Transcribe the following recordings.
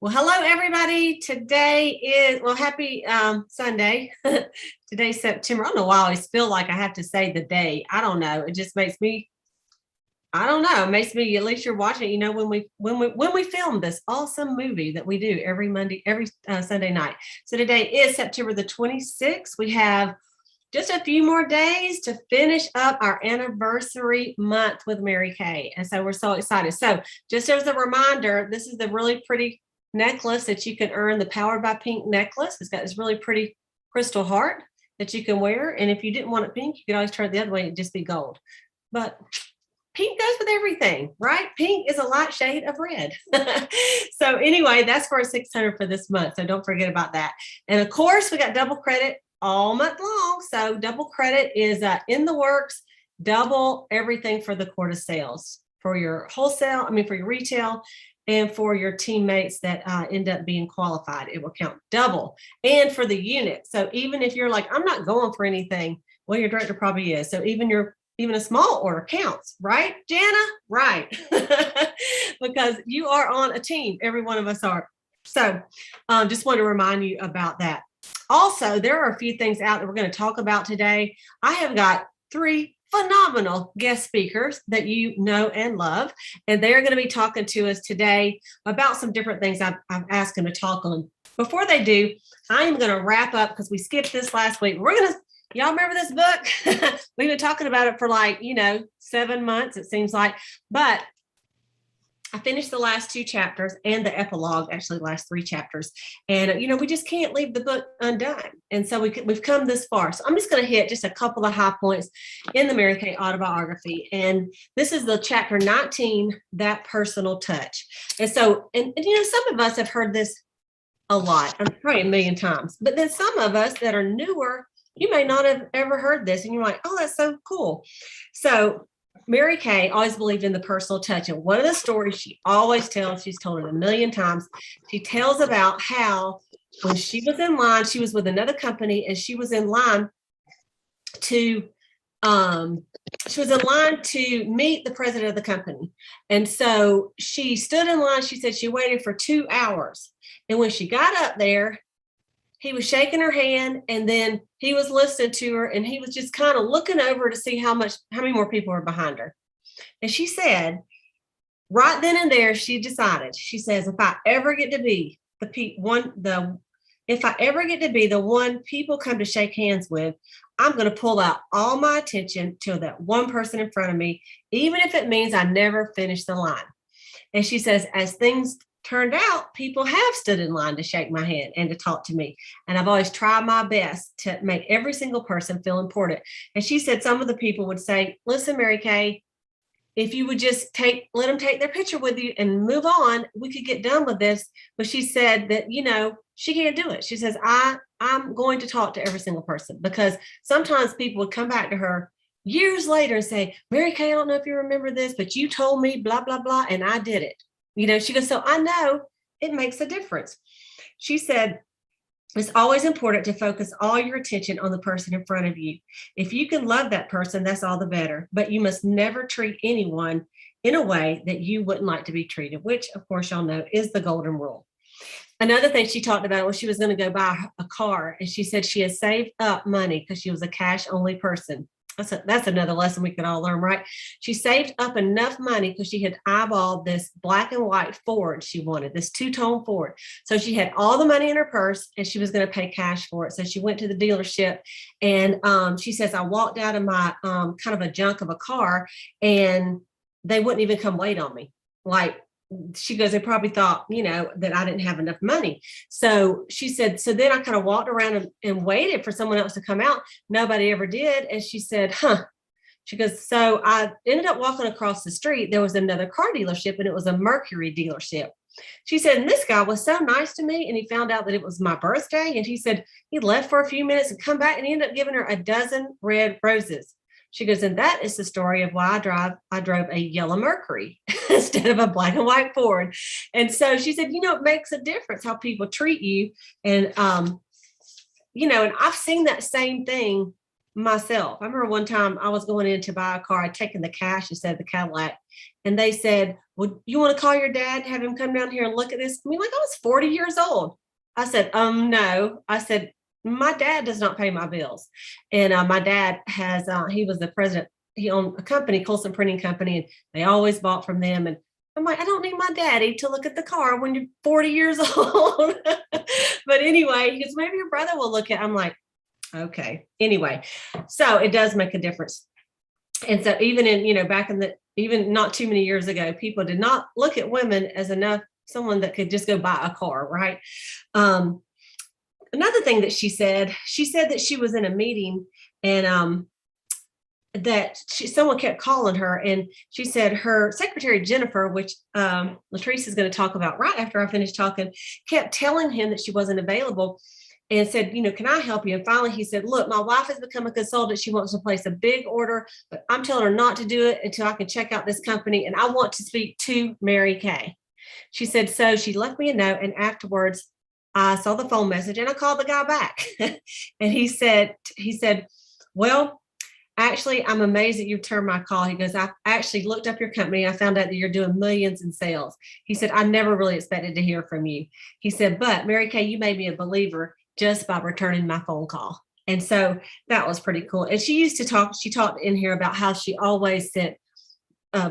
Well, hello, everybody. Today is, happy Sunday. Today's September. I don't know why I always feel like I have to say the day. I don't know. It just makes me, I don't know. It makes me, at least you're watching it, when we film this awesome movie that we do every Monday, every Sunday night. So today is September the 26th. We have just a few more days to finish up our anniversary month with Mary Kay. And so we're so excited. So just as a reminder, this is the really pretty necklace that you can earn, the Powered by Pink necklace. It's got this really pretty crystal heart that you can wear. And if you didn't want it pink, you could always turn it the other way and just be gold. But pink goes with everything, right? Pink is a light shade of red. So anyway, that's for $600 for this month. So don't forget about that. And of course, we got double credit all month long. So double credit is in the works. Double everything for the quarter sales for your wholesale, for your retail, and for your teammates that end up being qualified. It will count double. And for the unit. So even if you're like, I'm not going for anything, well, your director probably is. So even a small order counts, right, Jana? Right. Because you are on a team. Every one of us are. So just want to remind you about that. Also, there are a few things out that we're going to talk about today. I have got 3 phenomenal guest speakers that you know and love, and they're going to be talking to us today about some different things I've asked them to talk on. Before they do, I am going to wrap up because we skipped this last week. Y'all remember this book? We've been talking about it for 7 months, it seems like, but I finished the last 2 chapters and the epilogue, actually the last 3 chapters. And, we just can't leave the book undone. And so we've come this far. So I'm just going to hit just a couple of high points in the Mary Kay autobiography. And this is the chapter 19, That Personal Touch. And so, and some of us have heard this a lot, probably a million times, but then some of us that are newer, you may not have ever heard this. And you're like, oh, that's so cool. So Mary Kay always believed in the personal touch. And one of the stories she always tells, she's told it a million times, she tells about how when she was in line, she was with another company and she was in line to meet the president of the company. And so she stood in line. She said she waited for 2 hours. And when she got up there, he was shaking her hand, and then he was listening to her, and he was just kind of looking over to see how many more people were behind her. And she said, right then and there, she decided. She says, if I ever get to be the one people come to shake hands with, I'm going to pull out all my attention to that one person in front of me, even if it means I never finish the line. And she says, as things turned out, people have stood in line to shake my hand and to talk to me. And I've always tried my best to make every single person feel important. And she said some of the people would say, listen, Mary Kay, if you would just let them take their picture with you and move on, we could get done with this. But she said that, she can't do it. She says, I'm going to talk to every single person, because sometimes people would come back to her years later and say, Mary Kay, I don't know if you remember this, but you told me blah, blah, blah, and I did it. She goes, so I know it makes a difference. She said, it's always important to focus all your attention on the person in front of you. If you can love that person, that's all the better. But you must never treat anyone in a way that you wouldn't like to be treated, which, of course, y'all know is the golden rule. Another thing she talked about was she was going to go buy a car. And she said she had saved up money because she was a cash-only person. That's another lesson we could all learn, right? She saved up enough money because she had eyeballed this black and white Ford she wanted, this 2-tone Ford. So she had all the money in her purse and she was going to pay cash for it. So she went to the dealership, and she says, I walked out of my kind of a junk of a car, and they wouldn't even come wait on me. She goes, they probably thought, that I didn't have enough money. So she said, so then I kind of walked around and waited for someone else to come out. Nobody ever did. And she said, she goes, so I ended up walking across the street. There was another car dealership, and it was a Mercury dealership. She said, and this guy was so nice to me. And he found out that it was my birthday. And he said, he left for a few minutes and come back, and he ended up giving her a dozen red roses. She goes, and that is the story of why I drove a yellow Mercury instead of a black and white Ford. And so she said, it makes a difference how people treat you. And, and I've seen that same thing myself. I remember one time I was going in to buy a car. I'd taken the cash instead of the Cadillac. And they said, well, you want to call your dad, have him come down here and look at this? I mean, like I was 40 years old. I said, no. I said, my dad does not pay my bills. And my dad has, he was the president. He owned a company, Colson Printing Company, and they always bought from them. And I'm like, I don't need my daddy to look at the car when you're 40 years old. But anyway, he goes, maybe your brother will look at it. I'm like, okay. Anyway, so it does make a difference. And so even in, you know, back in the, even not too many years ago, people did not look at women as someone that could just go buy a car, right? Another thing that she said that she was in a meeting and that someone kept calling her, and she said her secretary Jennifer, which Latrice is going to talk about right after I finish talking, kept telling him that she wasn't available and said, you know, can I help you? And finally he said, look, my wife has become a consultant. She wants to place a big order, but I'm telling her not to do it until I can check out this company, and I want to speak to Mary Kay. She said, so she left me a note, and afterwards I saw the phone message and I called the guy back. And he said, well, actually, I'm amazed that you returned my call. He goes, I actually looked up your company. I found out that you're doing millions in sales. He said, I never really expected to hear from you. He said, but Mary Kay, you made me a believer just by returning my phone call. And so that was pretty cool. And she talked in here about how she always sent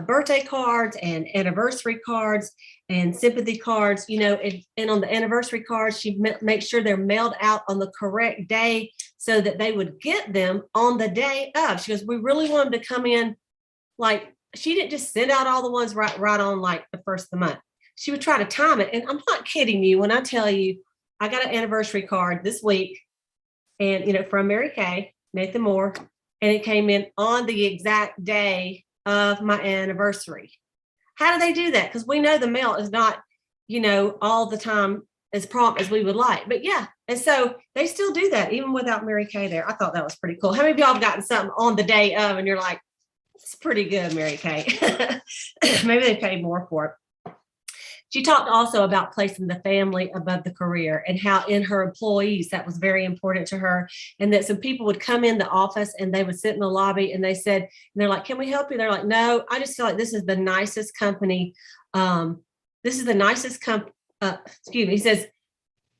birthday cards and anniversary cards and sympathy cards, you know, and on the anniversary cards, she makes sure they're mailed out on the correct day so that they would get them on the day of. She goes, we really want them to come in. Like, she didn't just send out all the ones right on like the first of the month. She would try to time it. And I'm not kidding you when I tell you, I got an anniversary card this week, and, you know, from Mary Kay, Nathan Moore, and it came in on the exact day of my anniversary. How do they do that? Because we know the mail is not, you know, all the time as prompt as we would like. But yeah, and so they still do that even without Mary Kay there. I thought that was pretty cool. How many of y'all have gotten something on the day of and you're like, it's pretty good, Mary Kay? Maybe they paid more for it. She talked also about placing the family above the career, and how in her employees, that was very important to her. And that some people would come in the office and they would sit in the lobby and they said, and they're like, can we help you? They're like, no, I just feel like this is the nicest company. This is the nicest company. Excuse me. He says,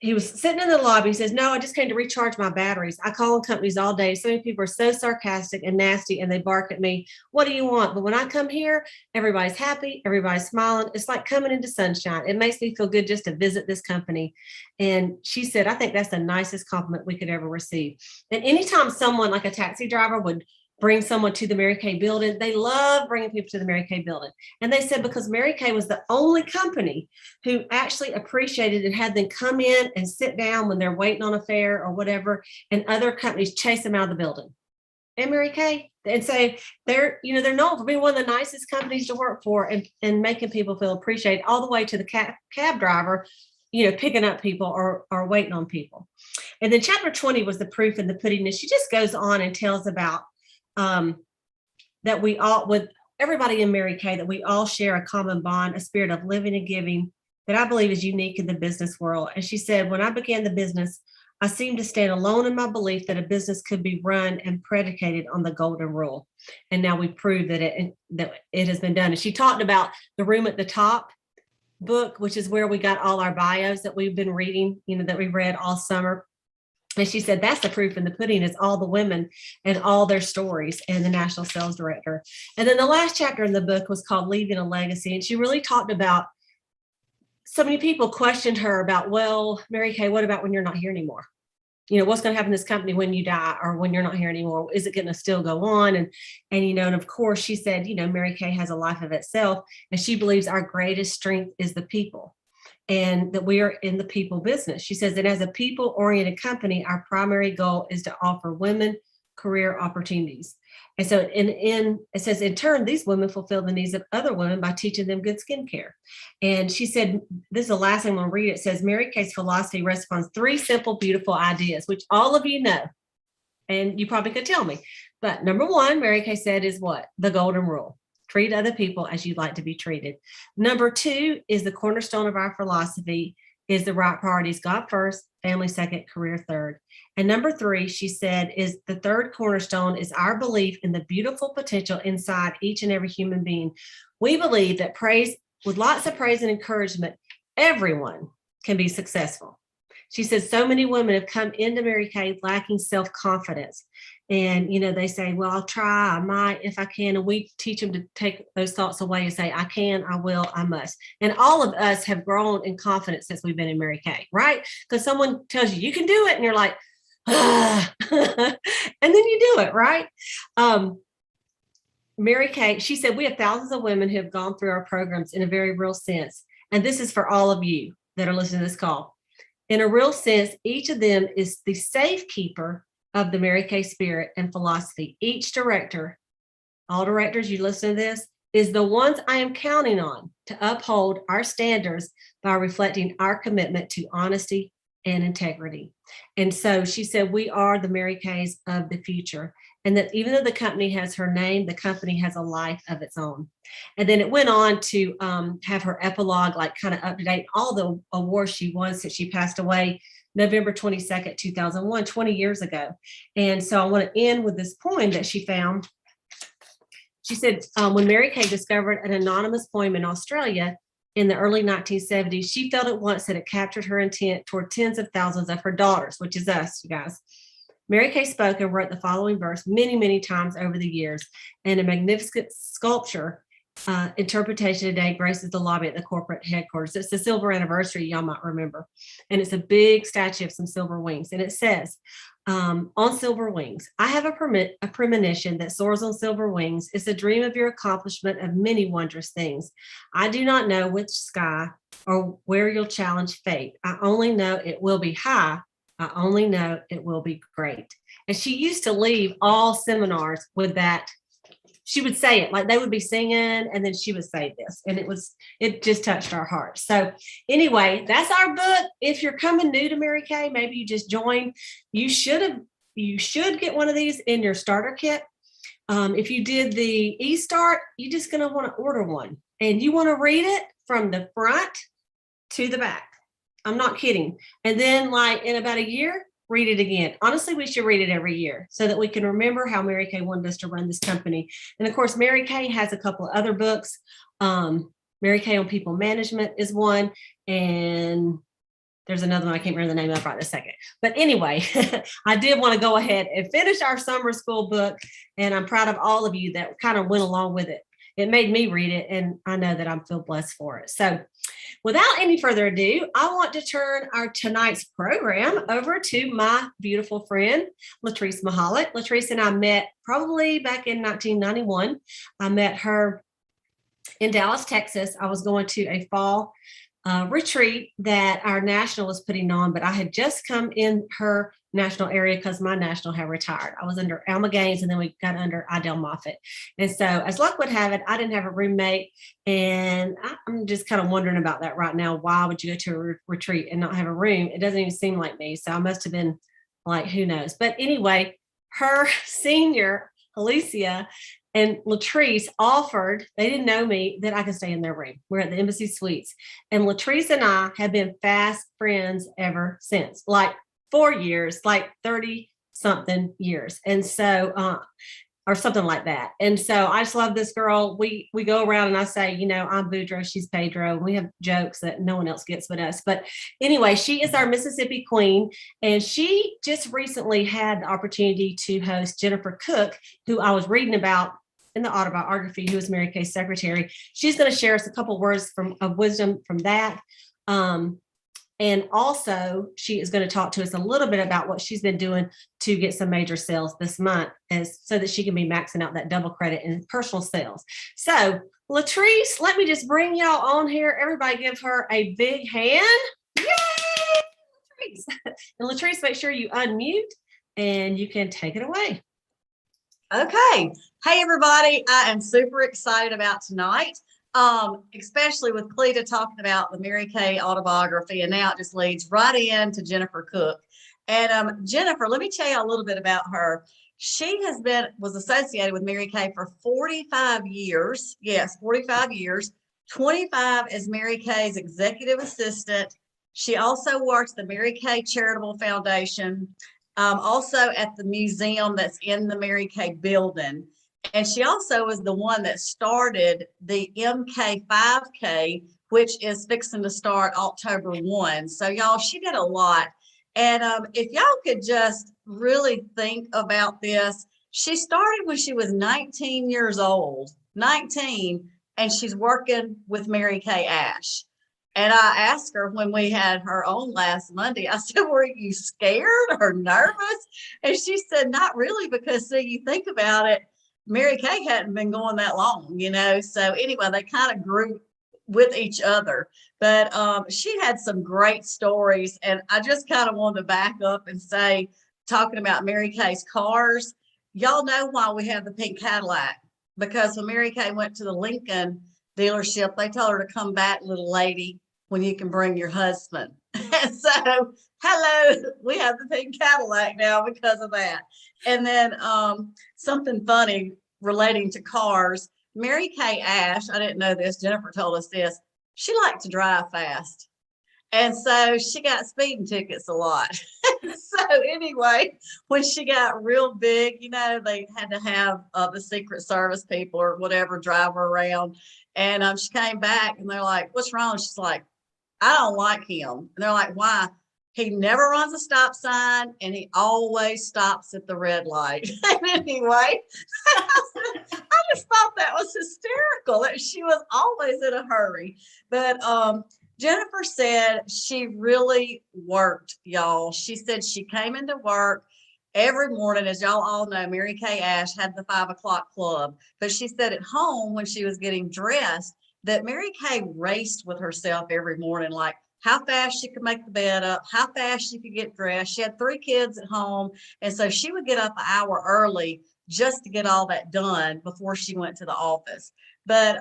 he was sitting in the lobby. He says, no, I just came to recharge my batteries. I call on companies all day. So many people are so sarcastic and nasty, and they bark at me. What do you want? But when I come here, everybody's happy. Everybody's smiling. It's like coming into sunshine. It makes me feel good just to visit this company. And she said, I think that's the nicest compliment we could ever receive. And anytime someone like a taxi driver would bring someone to the Mary Kay building, they love bringing people to the Mary Kay building. And they said because Mary Kay was the only company who actually appreciated and had them come in and sit down when they're waiting on a fare or whatever, and other companies chase them out of the building. And Mary Kay, and say they're known for being one of the nicest companies to work for, and making people feel appreciated, all the way to the cab driver, you know, picking up people or waiting on people. And then chapter 20 was the proof in the pudding. And she just goes on and tells about that we all, with everybody in Mary Kay, that we all share a common bond, a spirit of living and giving that I believe is unique in the business world. And she said, when I began the business, I seemed to stand alone in my belief that a business could be run and predicated on the golden rule. And now we prove that it has been done. And she talked about the Room at the Top book, which is where we got all our bios that we've been reading, you know, that we read all summer. And she said, that's the proof in the pudding, is all the women and all their stories, and the national sales director. And then the last chapter in the book was called Leaving a Legacy. And she really talked about, so many people questioned her about, well, Mary Kay, what about when you're not here anymore? You know, what's going to happen to this company when you die, or when you're not here anymore? Is it going to still go on? And you know, and of course she said, you know, Mary Kay has a life of itself, and she believes our greatest strength is the people, and that we are in the people business. She says that as a people-oriented company, our primary goal is to offer women career opportunities. And so it says, in turn, these women fulfill the needs of other women by teaching them good skincare. And she said, this is the last thing I'm going to read. It says, Mary Kay's philosophy rests on 3 simple, beautiful ideas, which all of you know, and you probably could tell me. But number 1, Mary Kay said, is what? The golden rule. Treat other people as you'd like to be treated. Number 2 is the cornerstone of our philosophy, is the right priorities: God first, family second, career third. And number 3, she said, is the third cornerstone is our belief in the beautiful potential inside each and every human being. We believe that praise, with lots of praise and encouragement, everyone can be successful. She says so many women have come into Mary Kay lacking self-confidence. And, they say, well, I'll try, I might, if I can. And we teach them to take those thoughts away and say, I can, I will, I must. And all of us have grown in confidence since we've been in Mary Kay, right? Because someone tells you can do it and you're like, ah. And then you do it, right? Mary Kay, she said, we have thousands of women who have gone through our programs in a very real sense. And this is for all of you that are listening to this call. In a real sense, each of them is the safekeeper of the Mary Kay spirit and philosophy. Each director, all directors, you listen to this, is the ones I am counting on to uphold our standards by reflecting our commitment to honesty and integrity. And so she said, we are the Mary Kays of the future. And that even though the company has her name, the company has a life of its own. And then it went on to have her epilogue, like kind of up to date, all the awards she won since she passed away November 22nd, 2001, 20 years ago. And so I want to end with this poem that she found. She said, when Mary Kay discovered an anonymous poem in Australia in the early 1970s, she felt at once that it captured her intent toward tens of thousands of her daughters, which is us, you guys. Mary Kay spoke and wrote the following verse many, many times over the years, and a magnificent sculpture interpretation today graces the lobby at the corporate headquarters. It's the silver anniversary, y'all might remember. And it's a big statue of some silver wings. And it says, on silver wings, I have a premonition that soars on silver wings. It's a dream of your accomplishment of many wondrous things. I do not know which sky or where you'll challenge fate. I only know it will be high. I only know it will be great. And she used to leave all seminars with that. She would say it like they would be singing and then she would say this, and it just touched our hearts. So anyway, that's our book. If you're coming new to Mary Kay, maybe you just joined, you should get one of these in your starter kit. If you did the e-start, you're just going to want to order one, and you want to read it from the front to the back. I'm not kidding. And then like in about a year, read it again. Honestly, we should read it every year so that we can remember how Mary Kay wanted us to run this company. And of course, Mary Kay has a couple of other books. Mary Kay on People Management is one. And there's another one I can't remember the name of right this second. But anyway, I did want to go ahead and finish our summer school book. And I'm proud of all of you that kind of went along with it. It made me read it, and I know that I feel blessed for it. So without any further ado, I want to turn our tonight's program over to my beautiful friend, Latrice Mahalit. Latrice and I met probably back in 1991. I met her in Dallas, Texas. I was going to a fall retreat that our national was putting on, but I had just come in her national area because my national had retired. I was under Alma Gaines, and then we got under Idell Moffitt. And so as luck would have it, I didn't have a roommate, and I'm just kind of wondering about that right now. Why would you go to a retreat and not have a room? It doesn't even seem like me. So I must have been like, who knows? But anyway, her senior, Alicia, and Latrice offered, they didn't know me, that I could stay in their room. We're at the Embassy Suites. And Latrice and I have been fast friends ever since, like 4 years, like 30 something years. And so, or something like that. And so I just love this girl. We go around and I say, I'm Boudreaux, she's Pedro. We have jokes that no one else gets but us. But anyway, she is our Mississippi queen. And she just recently had the opportunity to host Jennifer Cook, who I was reading about in the autobiography, who was Mary Kay's secretary. She's going to share us a couple of words of wisdom from that. And also, she is going to talk to us a little bit about what she's been doing to get some major sales this month, so that she can be maxing out that double credit in personal sales. So, Latrice, let me just bring y'all on here. Everybody give her a big hand. Yay! Latrice. And Latrice, make sure you unmute and you can take it away. Okay. Hey, everybody. I am super excited about tonight. Especially with Cleta talking about the Mary Kay autobiography, and now it just leads right into Jennifer Cook. And Jennifer, let me tell you a little bit about her. She was associated with Mary Kay for 45 years. Yes, 45 years. 25 as Mary Kay's executive assistant, She also works the Mary Kay Charitable Foundation, also at the museum that's in the Mary Kay building. And she also is the one that started the MK 5K, which is fixing to start October 1. So y'all, she did a lot. And if y'all could just really think about this, she started when she was 19 years old, 19, and she's working with Mary Kay Ash. And I asked her when we had her on last Monday, I said, were you scared or nervous? And she said, not really, because see, you think about it, Mary Kay hadn't been going that long, you know. So anyway, they kind of grew with each other. But she had some great stories. And I just kind of wanted to back up and say, talking about Mary Kay's cars, y'all know why we have the pink Cadillac. Because when Mary Kay went to the Lincoln dealership, they told her to come back, little lady, when you can bring your husband. And so, hello, we have the pink Cadillac now because of that. And then something funny relating to cars, Mary Kay Ash, I didn't know this, Jennifer told us this, she liked to drive fast. And so she got speeding tickets a lot. So anyway, when she got real big, you know, they had to have the Secret Service people or whatever drive her around. And she came back and they're like, what's wrong? She's like, I don't like him. And they're like, why? He never runs a stop sign and he always stops at the red light. And anyway, I just thought that was hysterical that she was always in a hurry. But Jennifer said she really worked, y'all. She said she came into work every morning. As y'all all know, Mary Kay Ash had the 5 o'clock club. But she said at home when she was getting dressed, that Mary Kay raced with herself every morning, like how fast she could make the bed up, how fast she could get dressed. She had 3 kids at home. And so she would get up an hour early just to get all that done before she went to the office. But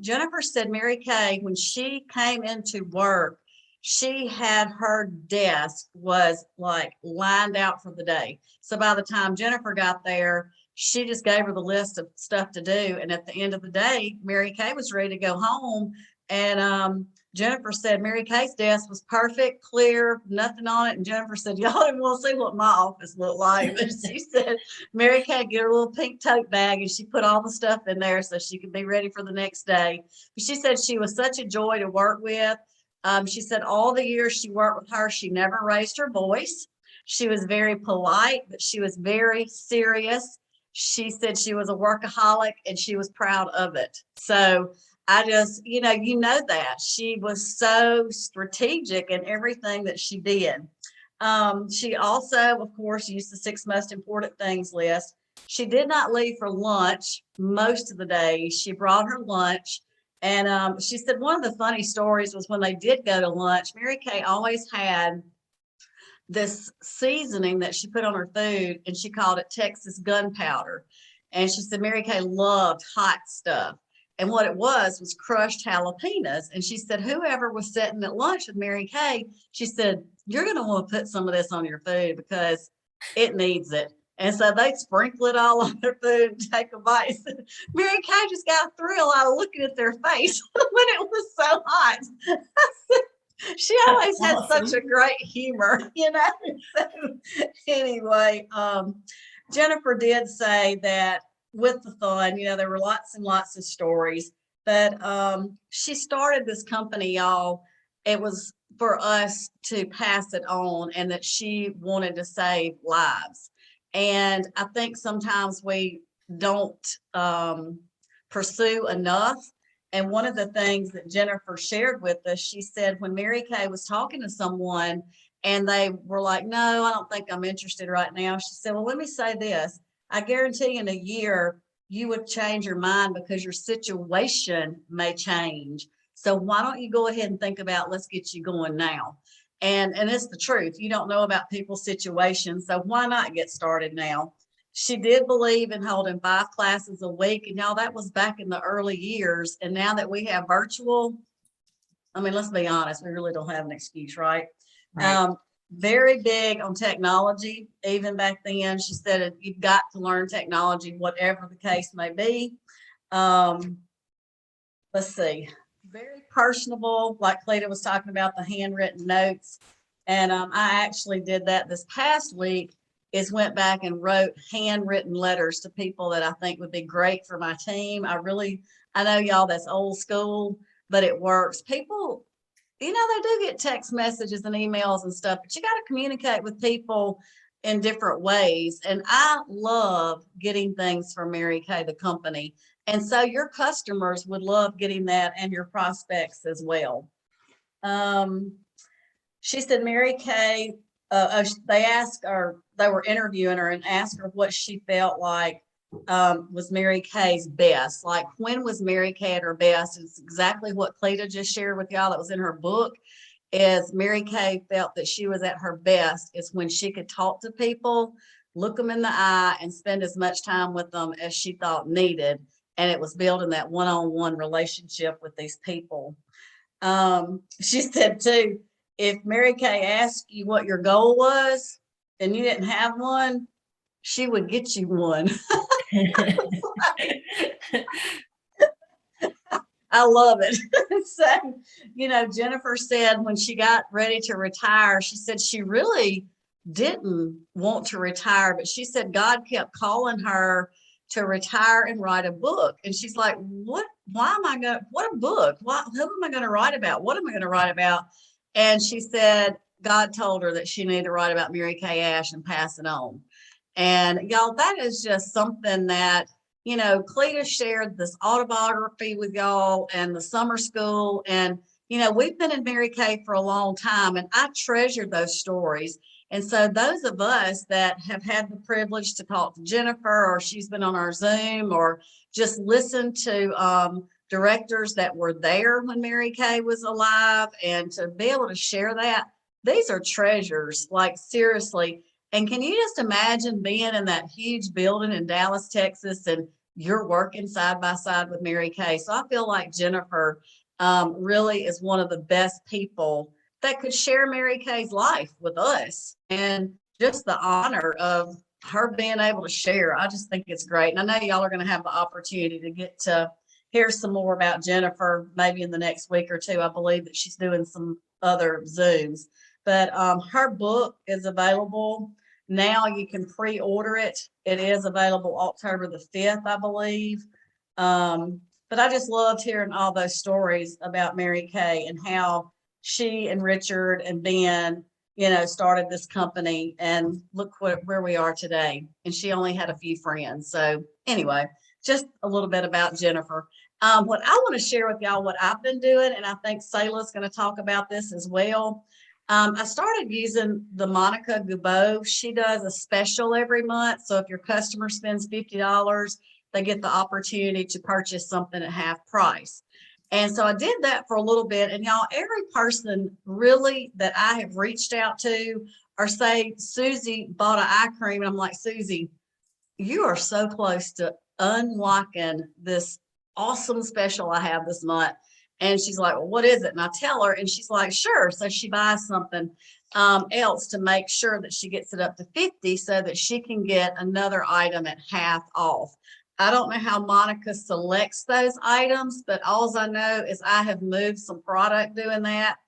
Jennifer said Mary Kay, when she came into work, she had her desk was like lined out for the day. So by the time Jennifer got there, she just gave her the list of stuff to do. And at the end of the day, Mary Kay was ready to go home. And Jennifer said Mary Kay's desk was perfect, clear, nothing on it. And Jennifer said, y'all didn't want to see what my office looked like. But she said Mary Kay get her little pink tote bag and she put all the stuff in there so she could be ready for the next day. But she said she was such a joy to work with. She said all the years she worked with her, she never raised her voice. She was very polite, but she was very serious. She said she was a workaholic and she was proud of it. So I just, you know that she was so strategic in everything that she did. She also, of course, used the 6 most important things list. She did not leave for lunch most of the day. She brought her lunch. And she said one of the funny stories was when they did go to lunch, Mary Kay always had this seasoning that she put on her food and she called it Texas gunpowder. And she said Mary Kay loved hot stuff. And what it was crushed jalapenos. And she said, whoever was sitting at lunch with Mary Kay, she said, you're going to want to put some of this on your food because it needs it. And so they'd sprinkle it all on their food and take a bite. Mary Kay just got a thrill out of looking at their face when it was so hot. She always had such a great humor, you know. So anyway, Jennifer did say that with the fun, you know, there were lots and lots of stories, but she started this company, y'all. It was for us to pass it on and that she wanted to save lives. And I think sometimes we don't pursue enough. And one of the things that Jennifer shared with us, she said when Mary Kay was talking to someone and they were like, no, I don't think I'm interested right now. She said, well, let me say this. I guarantee in a year, you would change your mind because your situation may change. So why don't you go ahead and think about, let's get you going now. And it's the truth. You don't know about people's situations. So why not get started now? She did believe in holding 5 classes a week. And y'all, that was back in the early years. And now that we have virtual, I mean, let's be honest, we really don't have an excuse, right? Very big on technology. Even back then, she said, you've got to learn technology, whatever the case may be. Let's see. very personable, like Cleta was talking about the handwritten notes. And I actually did that this past week, is went back and wrote handwritten letters to people that I think would be great for my team. I know y'all, that's old school, but it works. People, they do get text messages and emails and stuff, but you got to communicate with people in different ways. And I love getting things from Mary Kay, the company. And so your customers would love getting that, and your prospects as well. She said Mary Kay, they were interviewing her and asked her what she felt like was Mary Kay's best. Like, when was Mary Kay at her best? It's exactly what Cleta just shared with y'all. That was in her book. Is Mary Kay felt that she was at her best is when she could talk to people, look them in the eye, and spend as much time with them as she thought needed. And it was building that one-on-one relationship with these people. She said too, if Mary Kay asked you what your goal was and you didn't have one, she would get you one. I love it. So, Jennifer said when she got ready to retire, she said she really didn't want to retire, but she said God kept calling her to retire and write a book. And she's like, what a book? Who am I going to write about? What am I going to write about? And she said God told her that she needed to write about Mary Kay Ash and pass it on. And y'all, that is just something that, Cleta shared this autobiography with y'all and the summer school. And, we've been in Mary Kay for a long time, and I treasure those stories. And so those of us that have had the privilege to talk to Jennifer, or she's been on our Zoom, or just listen to directors that were there when Mary Kay was alive, and to be able to share that, these are treasures, like seriously. And can you just imagine being in that huge building in Dallas, Texas, and you're working side by side with Mary Kay? So I feel like Jennifer really is one of the best people that could share Mary Kay's life with us, and just the honor of her being able to share. I just think it's great. And I know y'all are going to have the opportunity to get to hear some more about Jennifer, maybe in the next week or two. I believe that she's doing some other Zooms, but her book is available now. You can pre-order it. It is available October the 5th, I believe. But I just loved hearing all those stories about Mary Kay and how she and Richard and Ben, started this company, and look where we are today. And she only had a few friends. So anyway, just a little bit about Jennifer. What I want to share with y'all, what I've been doing, and I think Sayla's going to talk about this as well. I started using the Monica Goubeau. She does a special every month. So if your customer spends $50, they get the opportunity to purchase something at half price. And so I did that for a little bit. And y'all, every person really that I have reached out to, or say Susie bought an eye cream, and I'm like, Susie, you are so close to unlocking this awesome special I have this month. And she's like, well, what is it? And I tell her, and she's like, sure. So she buys something else to make sure that she gets it up to 50, so that she can get another item at half off. I don't know how Monica selects those items, but all I know is I have moved some product doing that.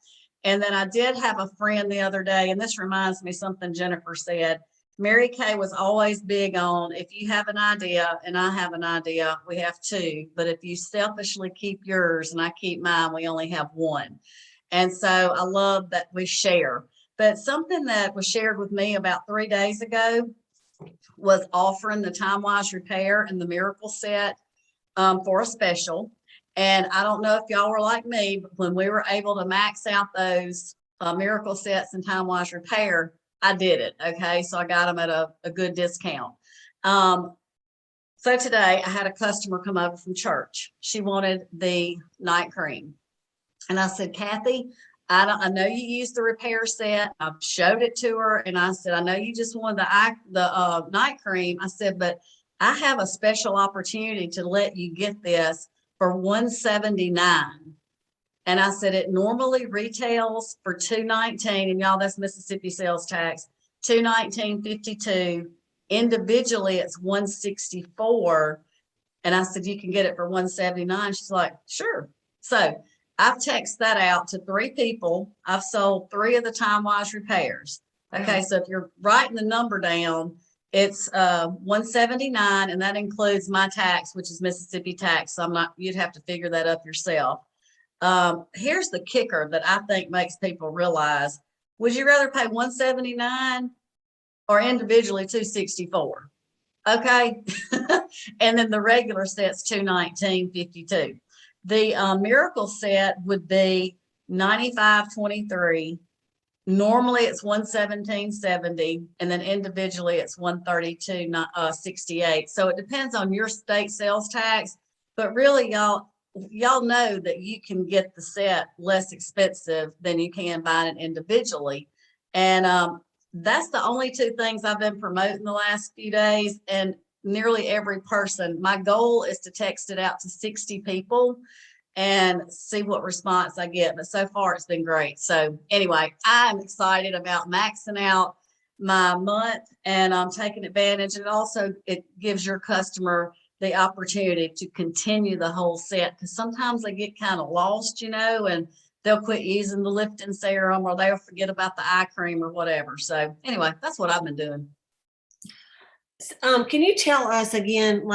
And then I did have a friend the other day, and this reminds me something Jennifer said. Mary Kay was always big on, if you have an idea and I have an idea, we have two. But if you selfishly keep yours and I keep mine, we only have one. And so I love that we share. But something that was shared with me about 3 days ago was offering the Time-Wise Repair and the Miracle Set for a special. And I don't know if y'all were like me, but when we were able to max out those Miracle Sets and Time-Wise Repair, I did it. Okay. So I got them at a good discount. So today I had a customer come over from church. She wanted the night cream. And I said, Kathy, I know you used the repair set. I showed it to her, and I said, I know you just wanted the night cream. I said, but I have a special opportunity to let you get this for $179. And I said, it normally retails for $219, and y'all, that's Mississippi sales tax, $219.52. Individually, it's $164. And I said, you can get it for $179. She's like, sure. So I've texted that out to 3 people. I've sold 3 of the time-wise repairs. Okay, so if you're writing the number down, it's $179, and that includes my tax, which is Mississippi tax. So you'd have to figure that up yourself. Here's the kicker that I think makes people realize: would you rather pay $179 or individually $264? Okay, and then the regular set's $219.52. The miracle set would be $95.23. Normally it's $117.70, and then individually it's $132.68. So it depends on your state sales tax, but really y'all know that you can get the set less expensive than you can buying it individually. And that's the only 2 things I've been promoting the last few days, and nearly every person. My goal is to text it out to 60 people and see what response I get. But so far it's been great. So anyway, I'm excited about maxing out my month, and I'm taking advantage. And also it gives your customer the opportunity to continue the whole set, because sometimes they get kind of lost, and they'll quit using the lifting serum, or they'll forget about the eye cream or whatever. So anyway, that's what I've been doing. Can you tell us again,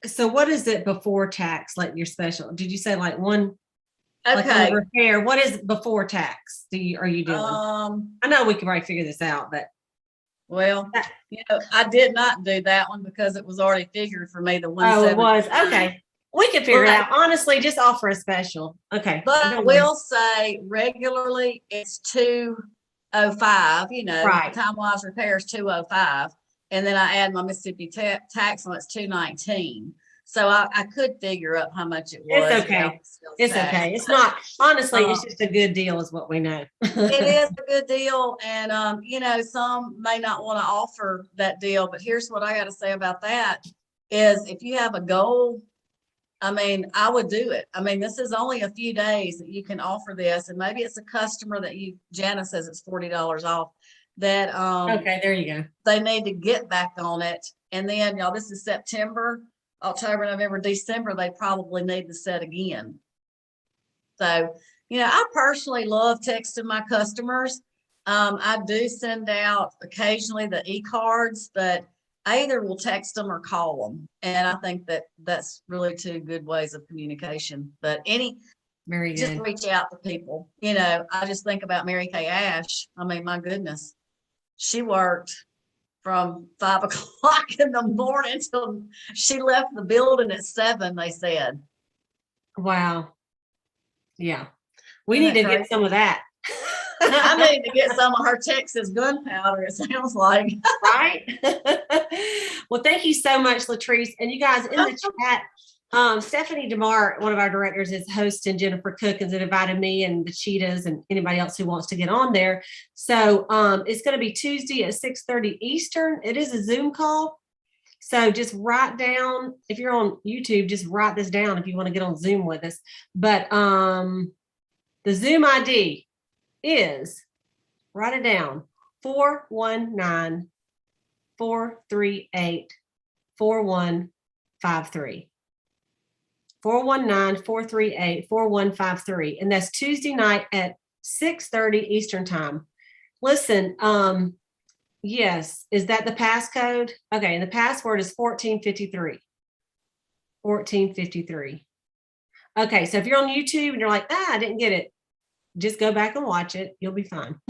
so what is it before tax, like your special? Did you say like one? Okay. Like repair? What is before tax? Are you doing? I know we can probably figure this out, but well, I did not do that one because it was already figured for me. The one. Oh, it was okay. We can figure it out. Honestly, just offer a special. Okay. But I will say regularly it's $205. Right. Time-wise repairs $205. And then I add my Mississippi tax on, it's $219. So I could figure up how much it was. It's okay. It's okay. It's not, honestly, it's just a good deal is what we know. It is a good deal. And, some may not want to offer that deal, but here's what I got to say about that is if you have a goal, I would do it. This is only a few days that you can offer this, and maybe it's a customer that Jana says it's $40 off. That okay, there you go. They need to get back on it. And then this is September, October, November, December, they probably need the set again. So I personally love texting my customers. I do send out occasionally the e-cards, but I either will text them or call them, and I think that that's really 2 good ways of communication. But very good. Just reach out to people. I just think about Mary Kay Ash. My goodness. She worked from 5 o'clock in the morning till she left the building at 7, they said. Wow. Yeah. We need to get some of that. I need to get some of her Texas gunpowder, it sounds like. Right? Well, thank you so much, Latrice. And you guys in the chat, Stephanie DeMar, one of our directors, is hosting Jennifer Cookins and invited me and the Cheetahs and anybody else who wants to get on there. So it's going to be Tuesday at 6:30 Eastern. It is a Zoom call. So just write down, if you're on YouTube, just write this down if you want to get on Zoom with us. But the Zoom ID is, write it down, 419-438-4153. 419-438-4153. And that's Tuesday night at 6:30 Eastern time. Listen, yes, is that the passcode? Okay, and the password is 1453. 1453. Okay, so if you're on YouTube and you're like, I didn't get it, just go back and watch it. You'll be fine.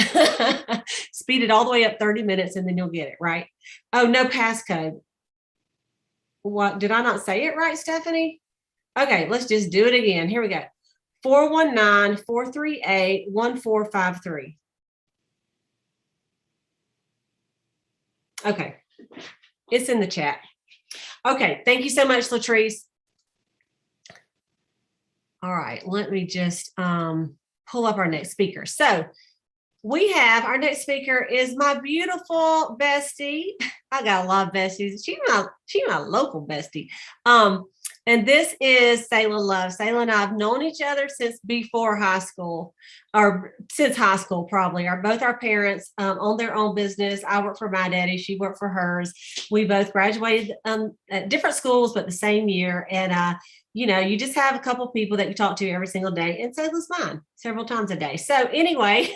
Speed it all the way up 30 minutes and then you'll get it, right? Oh, no passcode. What, did I not say it right, Stephanie? Okay, let's just do it again. Here we go. 419-438-1453. Okay, it's in the chat. Okay, thank you so much, Latrice. All right, let me just pull up our next speaker. So we have, our next speaker is my beautiful bestie, I got a lot of besties. She my local bestie. And this is Sayla Love. Sayla and I have known each other since before high school, or since high school probably. Are both our parents own their own business. I work for my daddy. She worked for hers. We both graduated at different schools, but the same year. And you just have a couple of people that you talk to every single day, and Sayla's mine several times a day. So anyway,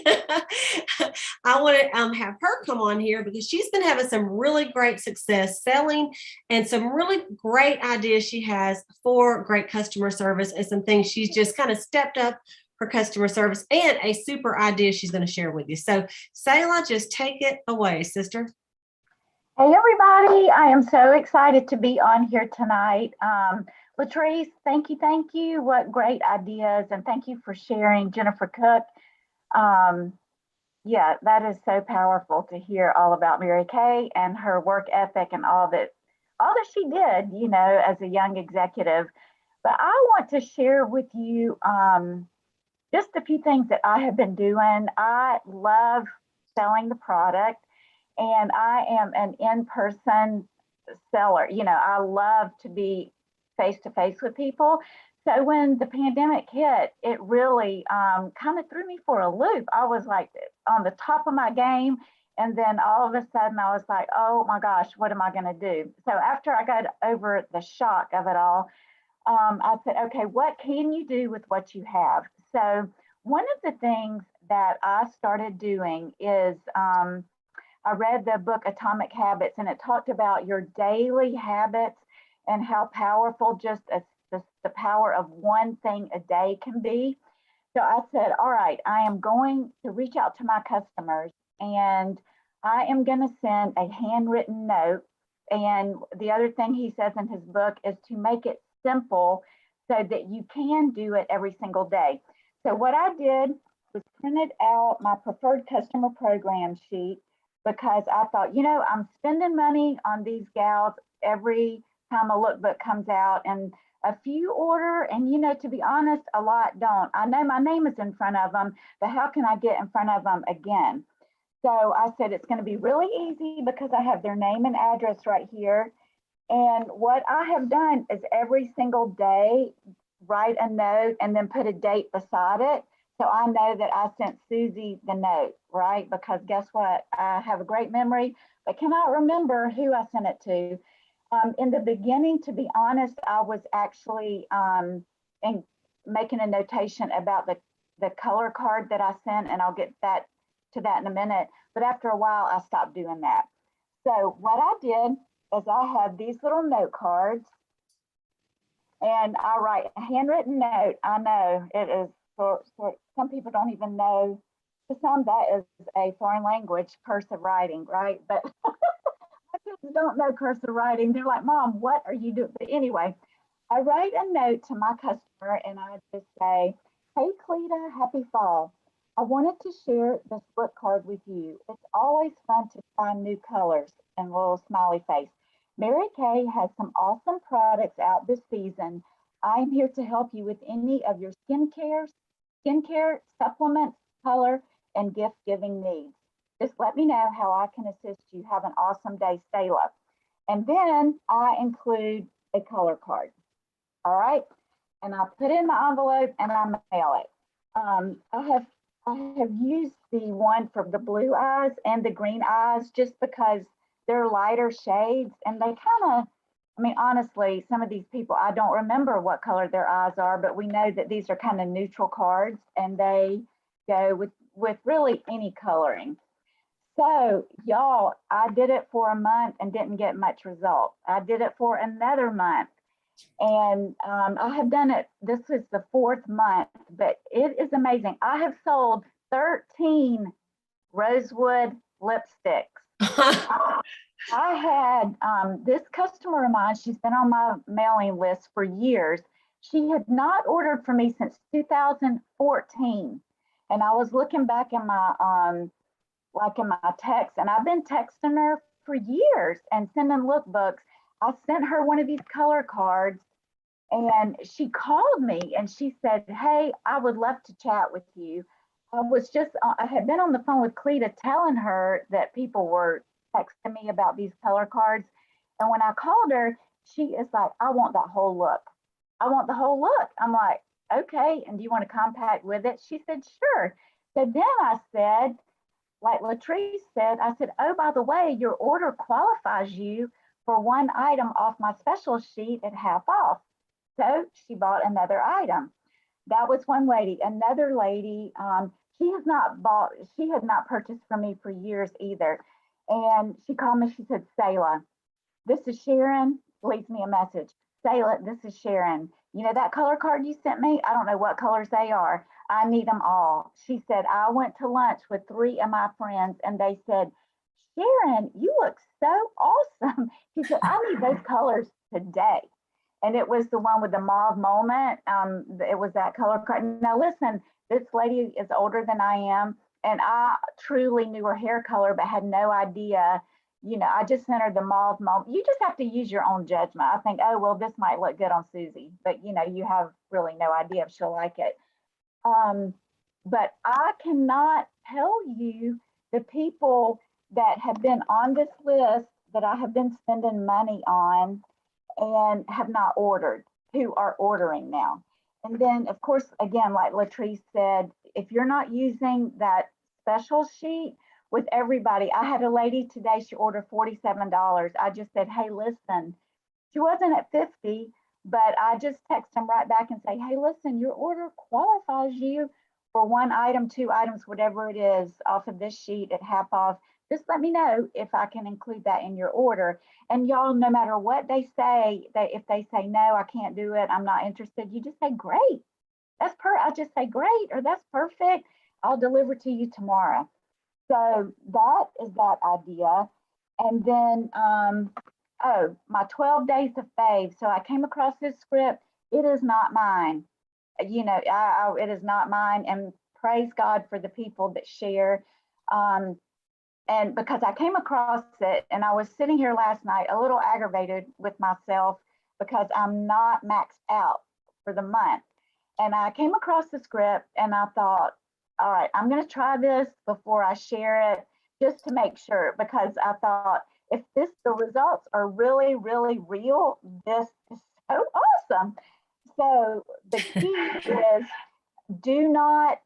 I want to have her come on here because she's been having some really great success selling and some really great ideas she has for great customer service and some things she's just kind of stepped up for customer service and a super idea she's going to share with you. So Sayla, just take it away, sister. Hey everybody, I am so excited to be on here tonight. Latrice, thank you. What great ideas, and thank you for sharing, Jennifer Cook. Yeah, that is so powerful to hear all about Mary Kay and her work ethic and all that she did, as a young executive. But I want to share with you just a few things that I have been doing. I love selling the product, and I am an in-person seller. I love to be face to face with people. So when the pandemic hit, it really kind of threw me for a loop. I was like on the top of my game. And then all of a sudden I was like, oh my gosh, what am I going to do? So after I got over the shock of it all, I said, okay, what can you do with what you have? So one of the things that I started doing is I read the book Atomic Habits, and it talked about your daily habits and how powerful just the power of one thing a day can be. So I said, all right, I am going to reach out to my customers, and I am going to send a handwritten note. And the other thing he says in his book is to make it simple so that you can do it every single day. So what I did was printed out my preferred customer program sheet, because I thought, I'm spending money on these gals every time a lookbook comes out, and a few order, and to be honest, a lot don't. I know my name is in front of them, but how can I get in front of them again? So I said it's going to be really easy because I have their name and address right here. And what I have done is every single day write a note and then put a date beside it. So I know that I sent Susie the note, right? Because guess what? I have a great memory, but cannot remember who I sent it to. In the beginning, to be honest, I was actually making a notation about the color card that I sent, and I'll get to that in a minute. But after a while, I stopped doing that. So what I did is I had these little note cards, and I write a handwritten note. I know it is for some people don't even know. To some, that is a foreign language, cursive writing, right? But my kids don't know cursive writing. They're like, Mom, what are you doing? But anyway, I write a note to my customer, and I just say, hey, Cleta, happy fall. I wanted to share this book card with you. It's always fun to find new colors, and a little smiley face. Mary Kay has some awesome products out this season. I'm here to help you with any of your skincare, supplements, color, and gift giving needs. Just let me know how I can assist you. Have an awesome day, Sayla. And then I include a color card. All right. And I put it in my envelope and I mail it. I have used the one for the blue eyes and the green eyes just because they're lighter shades, and they kind of, honestly, some of these people, I don't remember what color their eyes are, but we know that these are kind of neutral cards, and they go with really any coloring. So y'all, I did it for a month and didn't get much result. I did it for another month, and I have done it. This is the 4th month, but it is amazing. I have sold 13 rosewood lipsticks. I had this customer of mine. She's been on my mailing list for years. She had not ordered from me since 2014, and I was looking back in my in my text, and I've been texting her for years and sending lookbooks. I sent her one of these color cards, and she called me and she said, hey, I would love to chat with you. I had been on the phone with Cleta telling her that people were texting me about these color cards. And when I called her, she is like, I want that whole look. I want the whole look. I'm like, okay. And do you want to compact with it? She said, sure. So then I said, like Latrice said, I said, oh, by the way, your order qualifies you for one item off my special sheet at half off. So she bought another item. That was one lady. Another lady, she had not purchased from me for years either. And she called me, she said, Sayla, this is Sharon, leaves me a message. Sayla, this is Sharon. You know that color card you sent me? I don't know what colors they are. I need them all. She said, I went to lunch with 3 of my friends and they said, Sharon, you look so awesome. She said, I need those colors today. And it was the one with the mauve moment. It was that color card. Now listen, this lady is older than I am, and I truly knew her hair color, but had no idea. You know, I just sent her the mauve moment. You just have to use your own judgment. I think, oh, well, this might look good on Susie, but you know, you have really no idea if she'll like it. But I cannot tell you the people that have been on this list that I have been spending money on and have not ordered, who are ordering now. And then, of course, again, like Latrice said, if you're not using that special sheet with everybody, I had a lady today, she ordered $47. I just said, hey, listen, she wasn't at 50, but I just text them right back and say, hey, listen, your order qualifies you for one item, 2 items, whatever it is off of this sheet at half off. Just let me know if I can include that in your order. And y'all, no matter what they say, if they say, no, I can't do it, I'm not interested, you just say, great. I just say, great, or that's perfect. I'll deliver to you tomorrow. So that is that idea. And then, oh, my 12 Days of Faves. So I came across this script. It is not mine. You know, it is not mine. And praise God for the people that share. And because I came across it and I was sitting here last night a little aggravated with myself because I'm not maxed out for the month. And I came across the script and I thought, all right, I'm going to try this before I share it just to make sure, because I thought if the results are really, really real, this is so awesome. So the key is do not,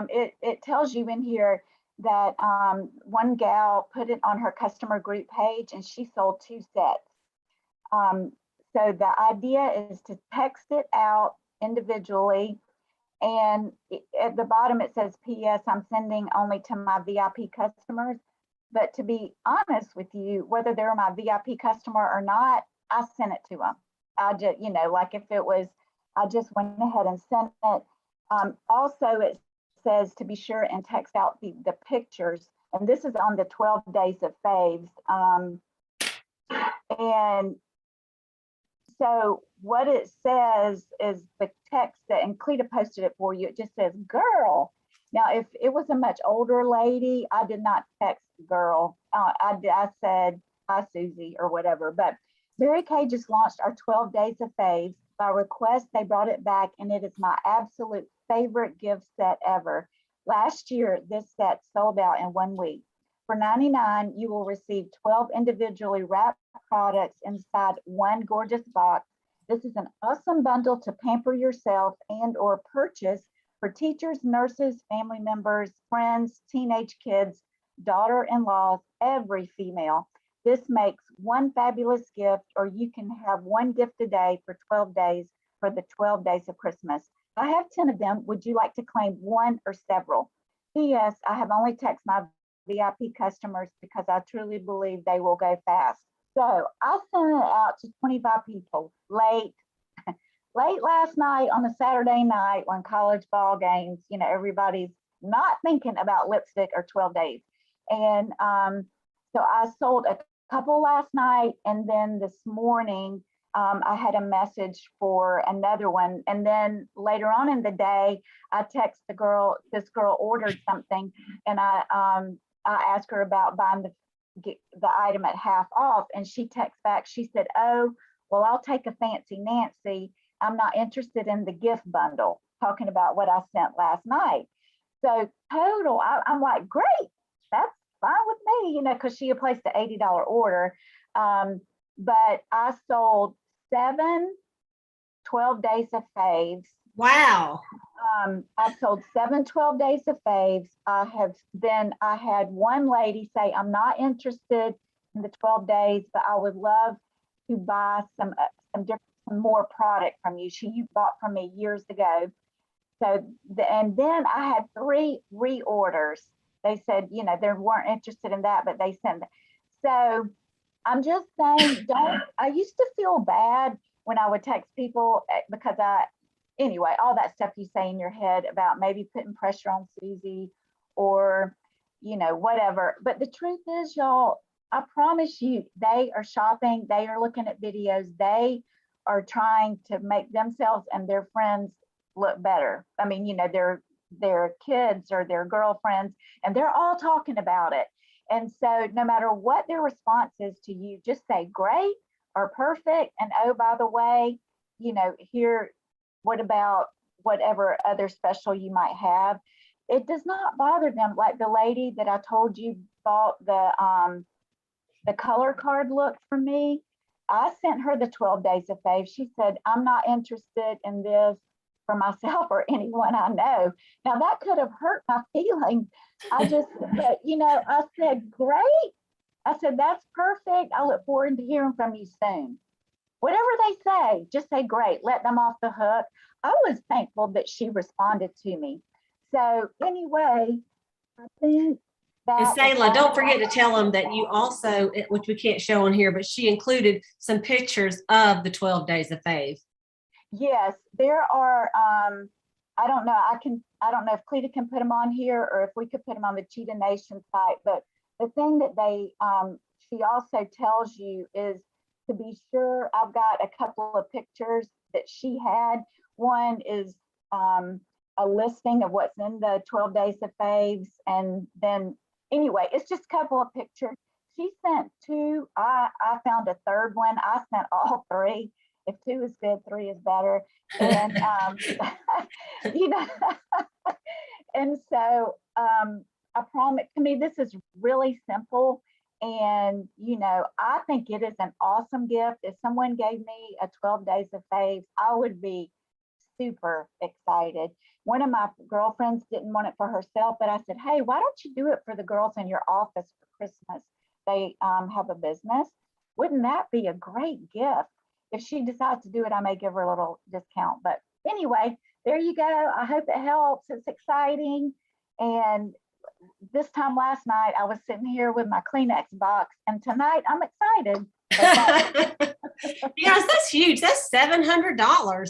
it tells you in here that one gal put it on her customer group page and she sold 2 sets. So the idea is to text it out individually. And at the bottom, it says, P.S. I'm sending only to my VIP customers. But to be honest with you, whether they're my VIP customer or not, I sent it to them. I just, you know, like if it was, I just went ahead and sent it. Also, it says to be sure and text out the pictures. And this is on the 12 Days of Faves. And so what it says is the text that, and Cleta posted it for you, it just says girl. Now, if it was a much older lady, I did not text girl. I said, hi, Susie, or whatever. But Mary Kay just launched our 12 Days of Faves. By request, they brought it back, and it is my absolute favorite gift set ever. Last year, this set sold out in 1 week. For $99, you will receive 12 individually wrapped products inside one gorgeous box. This is an awesome bundle to pamper yourself and or purchase for teachers, nurses, family members, friends, teenage kids, daughter-in-laws, every female. This makes one fabulous gift, or you can have one gift a day for 12 days for the 12 days of Christmas. I have 10 of them. Would you like to claim one or several? P.S. I have only texted my VIP customers because I truly believe they will go fast. So I sent it out to 25 people late last night on a Saturday night when college ball games, you know, everybody's not thinking about lipstick or 12 days. And so I sold a couple last night, and then this morning I had a message for another one. And then later on in the day, I text the girl, this girl ordered something, and I asked her about buying the item at half off, and she texts back, she said, oh, well, I'll take a fancy Nancy. I'm not interested in the gift bundle, talking about what I sent last night. So total, I'm like, great, that's fine with me, you know, because she had placed an $80 order. But I sold 7 12 Days of Faves. Wow. I've sold 7 12 Days of Faves. I had one lady say, I'm not interested in the 12 days, but I would love to buy some more product from you. You bought from me years ago. So, and then I had 3 reorders. They said, you know, they weren't interested in that, but they sent it. So I'm just saying, I used to feel bad when I would text people because anyway, all that stuff you say in your head about maybe putting pressure on Susie or, you know, whatever. But the truth is, y'all, I promise you, they are shopping, they are looking at videos, they are trying to make themselves and their friends look better. I mean, you know, their kids or their girlfriends, and they're all talking about it. And so no matter what their response is to you, just say great or perfect. And oh, by the way, you know, here, what about whatever other special you might have? It does not bother them. Like the lady that I told you bought the color card look from me. I sent her the 12 Days of Faves. She said, I'm not interested in this for myself or anyone I know. Now that could have hurt my feelings. But you know, I said, great. I said, that's perfect. I look forward to hearing from you soon. Whatever they say, just say great, let them off the hook. I was thankful that she responded to me. So anyway, I think And that Sayla, don't forget to tell them that you also, which we can't show on here, but she included some pictures of the 12 Days of Fave. Yes, there are. I don't know. I don't know if Cleta can put them on here or if we could put them on the Cheetah Nation site. But the thing that she also tells you is to be sure. I've got a couple of pictures that she had. One is a listing of what's in the 12 Days of Faves, and then anyway, it's just a couple of pictures. She sent 2. I found a third one. I sent all 3. If 2 is good, 3 is better. And, you know, and so I promise, to me, this is really simple. And, you know, I think it is an awesome gift. If someone gave me a 12 Days of Faves, I would be super excited. One of my girlfriends didn't want it for herself, but I said, hey, why don't you do it for the girls in your office for Christmas? They have a business. Wouldn't that be a great gift? If she decides to do it, I may give her a little discount. But anyway, there you go. I hope it helps. It's exciting. And this time last night, I was sitting here with my Kleenex box, and tonight I'm excited. Yes, that's huge. That's $700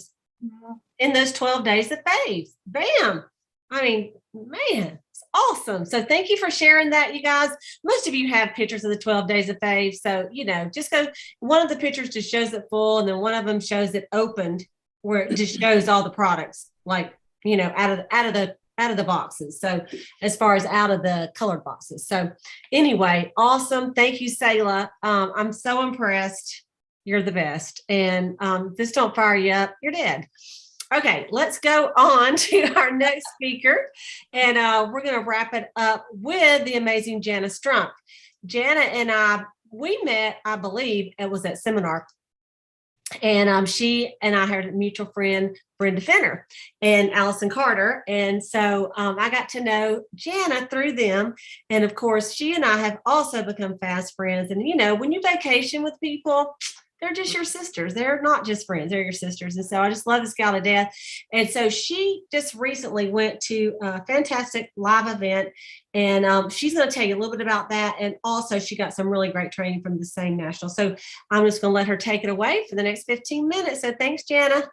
in those 12 Days of Faves. Bam. I mean, man, it's awesome. So thank you for sharing that, you guys. Most of you have pictures of the 12 Days of Faves. So, you know, just go, one of the pictures just shows it full, and then one of them shows it opened, where it just shows all the products, like, you know, out of the boxes. So as far as out of the colored boxes. So anyway, awesome. Thank you, Sayla. I'm so impressed. You're the best. And this don't fire you up, you're dead. Okay, let's go on to our next speaker. And we're going to wrap it up with the amazing Jana Strunk. Jana and we met, I believe it was at seminar. And she and I had a mutual friend, Brenda Fenner and Allison Carter. And so I got to know Jana through them. And of course, she and I have also become fast friends. And, you know, when you vacation with people, they're just your sisters. They're not just friends. They're your sisters. And so I just love this gal to death. And so she just recently went to a fantastic live event. And she's going to tell you a little bit about that. And also she got some really great training from the same national. So I'm just going to let her take it away for the next 15 minutes. So thanks, Jana.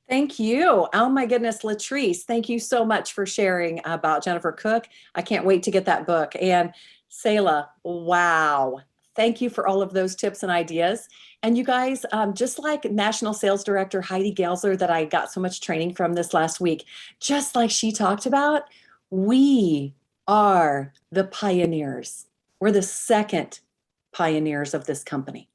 Thank you. Oh my goodness, Latrice, thank you so much for sharing about Jennifer Cook. I can't wait to get that book. And Sayla, wow. Thank you for all of those tips and ideas. And you guys, just like National Sales Director Heidi Galzer that I got so much training from this last week, just like she talked about, we are the pioneers. We're the second pioneers of this company,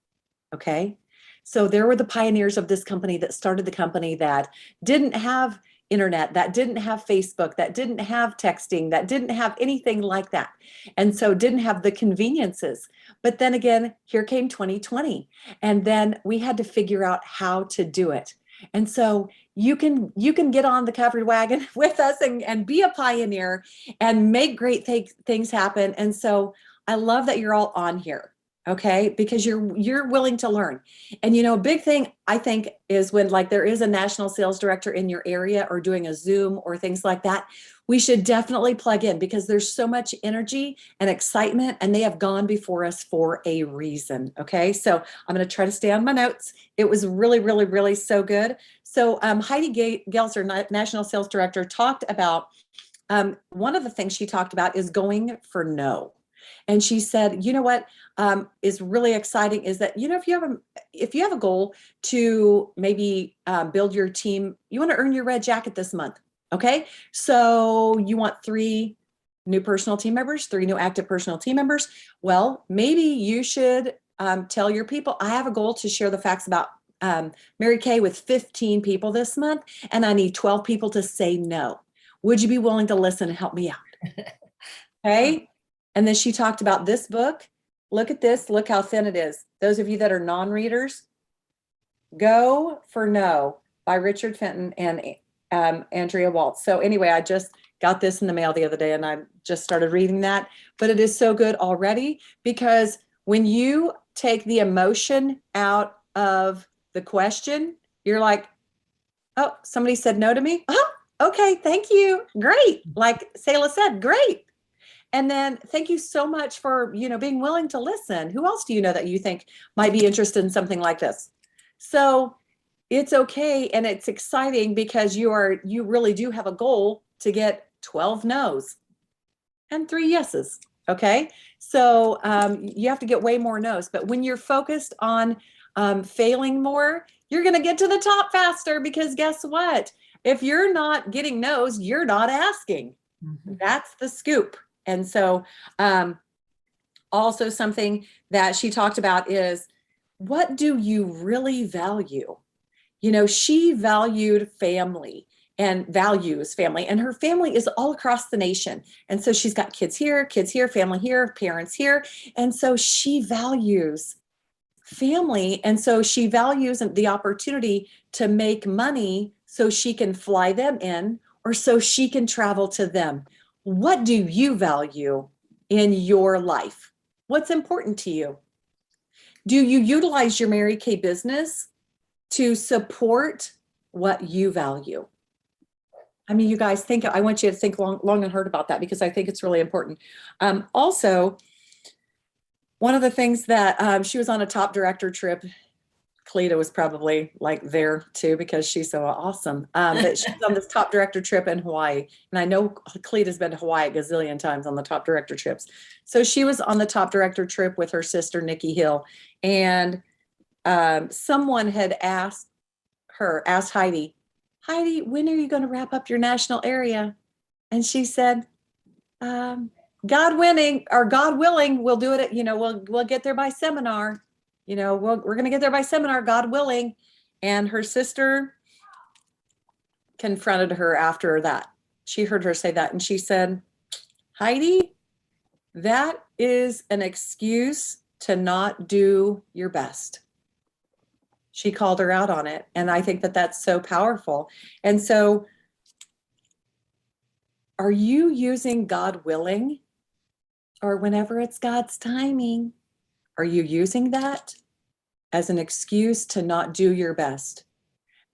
okay? So there were the pioneers of this company that started the company that didn't have internet, that didn't have Facebook, that didn't have texting, that didn't have anything like that. And so didn't have the conveniences. But then again, here came 2020. And then we had to figure out how to do it. And so you can get on the covered wagon with us and be a pioneer and make great things happen. And so I love that you're all on here. Okay, because you're willing to learn. And a big thing I think is when like there is a national sales director in your area or doing a Zoom or things like that, we should definitely plug in because there's so much energy and excitement and they have gone before us for a reason. Okay, so I'm going to try to stay on my notes. It was really, really, really so good. So Heidi Gelser, National Sales Director, talked about one of the things she talked about is going for no. And she said, you know what is really exciting is that, if you have a goal to maybe build your team, you want to earn your red jacket this month. Okay. So you want 3 new personal team members, 3 new active personal team members. Well, maybe you should tell your people, I have a goal to share the facts about Mary Kay with 15 people this month, and I need 12 people to say no. Would you be willing to listen and help me out? Okay. And then she talked about this book. Look at this. Look how thin it is. Those of you that are non-readers, Go for No by Richard Fenton and Andrea Waltz. So anyway, I just got this in the mail the other day and I just started reading that. But it is so good already because when you take the emotion out of the question, you're like, oh, somebody said no to me. Oh, okay, thank you. Great. Like Sayla said, great. And then thank you so much for, being willing to listen. Who else do you know that you think might be interested in something like this? So it's okay. And it's exciting because you really do have a goal to get 12 no's and 3 yeses. Okay. So you have to get way more no's, but when you're focused on failing more, you're going to get to the top faster because guess what? If you're not getting no's, you're not asking. Mm-hmm. That's the scoop. And so also something that she talked about is, what do you really value? She valued family and values family, and her family is all across the nation. And so she's got kids here, family here, parents here. And so she values family. And so she values the opportunity to make money so she can fly them in or so she can travel to them. What do you value in your life? What's important to you? Do you utilize your Mary Kay business to support what you value? I mean, you guys I want you to think long and hard about that because I think it's really important. Also, one of the things that she was on a top director trip. Cleta was probably like there too because she's so awesome. But she's on this top director trip in Hawaii. And I know Cleta's been to Hawaii a gazillion times on the top director trips. So she was on the top director trip with her sister, Nikki Hill. And someone had asked Heidi, when are you going to wrap up your national area? And she said, God willing, we'll do it. We'll get there by seminar. We're going to get there by seminar, God willing. And her sister confronted her after that. She heard her say that. And she said, Heidi, that is an excuse to not do your best. She called her out on it. And I think that that's so powerful. And so are you using God willing or whenever it's God's timing? Are you using that as an excuse to not do your best?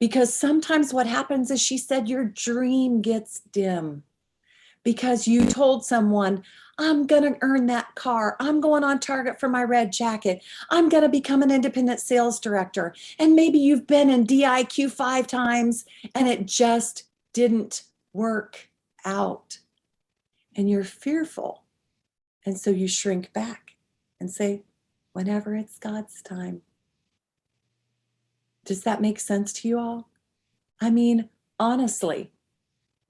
Because sometimes what happens is, she said, your dream gets dim because you told someone, I'm going to earn that car. I'm going on target for my red jacket. I'm going to become an independent sales director. And maybe you've been in DIQ 5 times and it just didn't work out. And you're fearful. And so you shrink back and say, whenever it's God's time. Does that make sense to you all? I mean, honestly,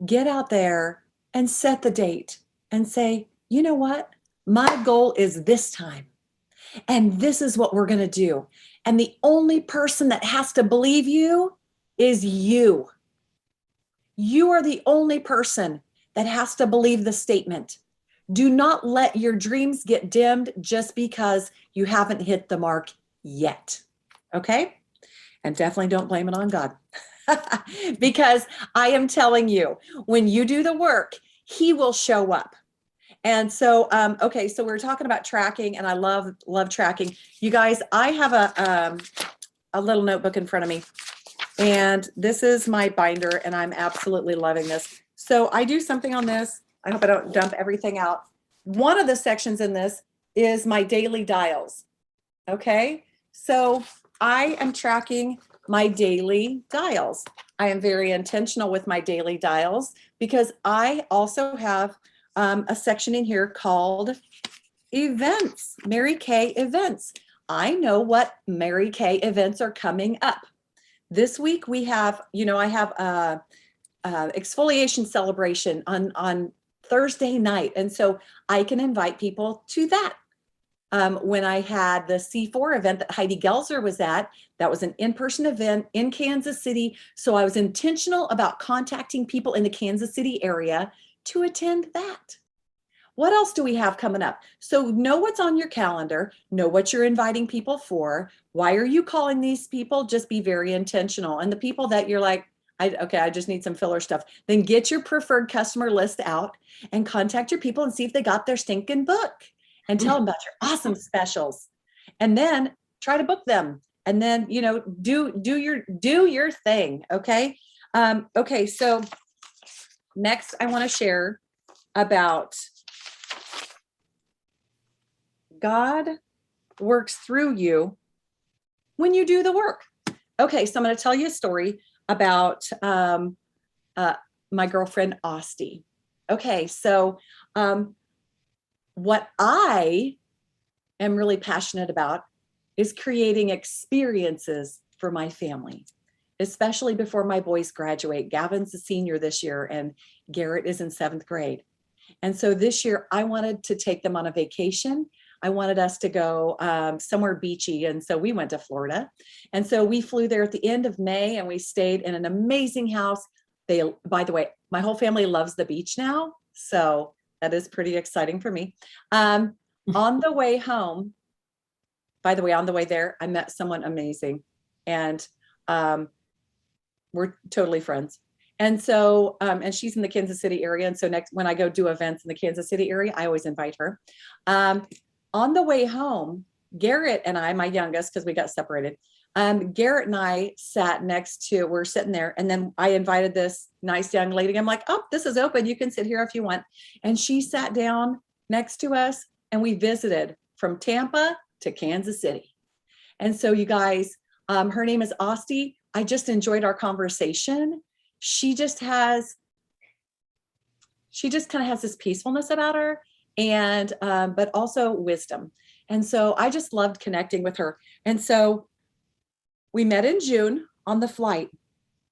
get out there and set the date and say, you know what? My goal is this time. And this is what we're going to do. And the only person that has to believe you is you. You are the only person that has to believe the statement. Do not let your dreams get dimmed just because you haven't hit the mark yet. Okay? And definitely don't blame it on God. Because I am telling you, when you do the work, He will show up. And so, okay, so we're talking about tracking, and I love tracking. You guys, I have a little notebook in front of me, and this is my binder, and I'm absolutely loving this. So I do something on this. I hope I don't dump everything out. One of the sections in this is my daily dials. Okay, so I am tracking my daily dials. I am very intentional with my daily dials because I also have a section in here called events, Mary Kay events. I know what Mary Kay events are coming up. This week we have, I have a exfoliation celebration on Thursday night. And so I can invite people to that. When I had the C4 event that Heidi Gelser was at, that was an in-person event in Kansas City. So I was intentional about contacting people in the Kansas City area to attend that. What else do we have coming up? So know what's on your calendar, know what you're inviting people for. Why are you calling these people? Just be very intentional. And the people that you're like, I just need some filler stuff. Then get your preferred customer list out and contact your people and see if they got their stinking book. And tell them about your awesome specials, and then try to book them, and then do your thing. Okay. Okay. So next, I want to share about God works through you when you do the work. Okay. So I'm going to tell you a story about my girlfriend Osti. Okay. So what I am really passionate about is creating experiences for my family, especially before my boys graduate. Gavin's a senior this year and Garrett is in 7th grade. And so this year I wanted to take them on a vacation. I wanted us to go somewhere beachy. And so we went to Florida. And so we flew there at the end of May and we stayed in an amazing house. By the way, my whole family loves the beach now. So that is pretty exciting for me. On the way home, by the way, on the way there, I met someone amazing, and we're totally friends. And so, and she's in the Kansas City area. And so when I go do events in the Kansas City area, I always invite her. On the way home, Garrett and I, my youngest, because we got separated, Garrett and I we're sitting there, and then I invited this nice young lady. I'm like, oh, this is open. You can sit here if you want. And she sat down next to us, and we visited from Tampa to Kansas City. And so you guys, her name is Osti. I just enjoyed our conversation. She just kind of has this peacefulness about her, and but also wisdom. And so I just loved connecting with her. And so we met in June on the flight.